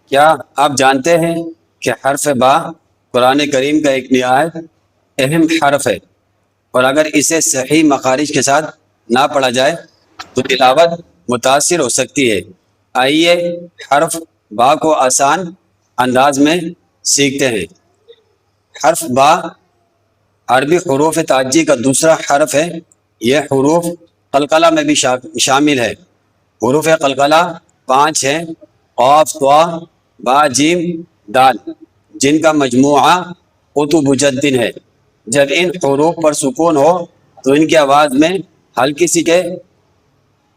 کیا آپ جانتے ہیں کہ حرف با قرآن کریم کا ایک نہایت اہم حرف ہے، اور اگر اسے صحیح مخارج کے ساتھ نہ پڑھا جائے تو تلاوت متاثر ہو سکتی ہے۔ آئیے حرف با کو آسان انداز میں سیکھتے ہیں۔ حرف با عربی حروف تعجی کا دوسرا حرف ہے۔ یہ حروف قلقلہ میں بھی شامل ہے۔ حروف قلقلہ 5 ہیں: قاف، طا، با، جیم، دال، جن کا مجموعہ قطب جدن ہے۔ جب ان حروف پر سکون ہو تو ان کی آواز میں ہلکی سی کے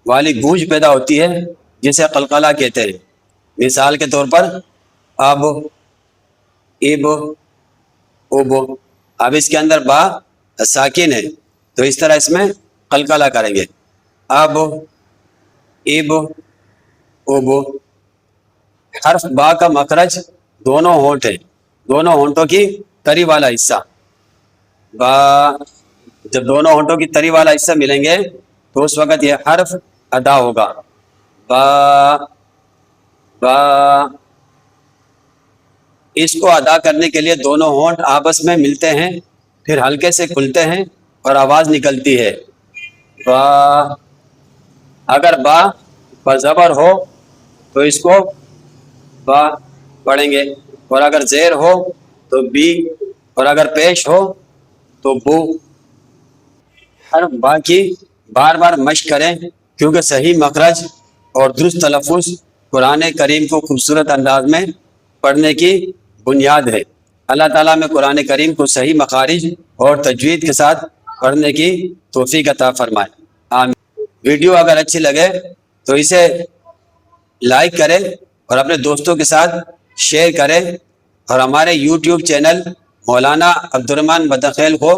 والی گونج پیدا ہوتی ہے، جسے قلقلہ کہتے ہیں۔ مثال کے طور پر اب، اب، اب۔ اب اس کے اندر با ساکن ہے تو اس طرح اس میں قلقلہ کریں گے: اب، اب، اب۔ حرف با کا مخرج دونوں ہونٹ ہیں، دونوں ہونٹوں کی تری والا حصہ۔ با، جب دونوں ہونٹوں کی تری والا حصہ ملیں گے تو اس وقت یہ حرف ادا ہوگا: با، با۔ اس کو ادا کرنے کے لیے دونوں ہونٹ آپس میں ملتے ہیں، پھر ہلکے سے کھلتے ہیں اور آواز نکلتی ہے: با۔ اگر با پر زبر ہو تو اس کو با پڑھیں گے، اور اگر زیر ہو تو بی، اور اگر پیش ہو تو بو۔ حرف با کی بار بار مشق کریں، کیونکہ صحیح مخرج اور درست تلفظ قرآن کریم کو خوبصورت انداز میں پڑھنے کی بنیاد ہے۔ اللہ تعالیٰ میں قرآن کریم کو صحیح مخارج اور تجوید کے ساتھ پڑھنے کی توفیق عطا فرمائے، آمین۔ ویڈیو اگر اچھی لگے تو اسے لائک کریں اور اپنے دوستوں کے ساتھ شیئر کریں، اور ہمارے یوٹیوب چینل مولانا عبدالرحمن مدنخیل کو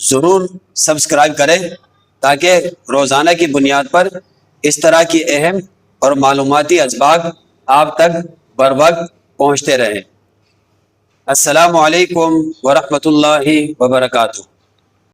ضرور سبسکرائب کریں، تاکہ روزانہ کی بنیاد پر اس طرح کی اہم اور معلوماتی اسباق آپ تک بر وقت پہنچتے رہیں۔ السلام علیکم ورحمۃ اللہ وبرکاتہ۔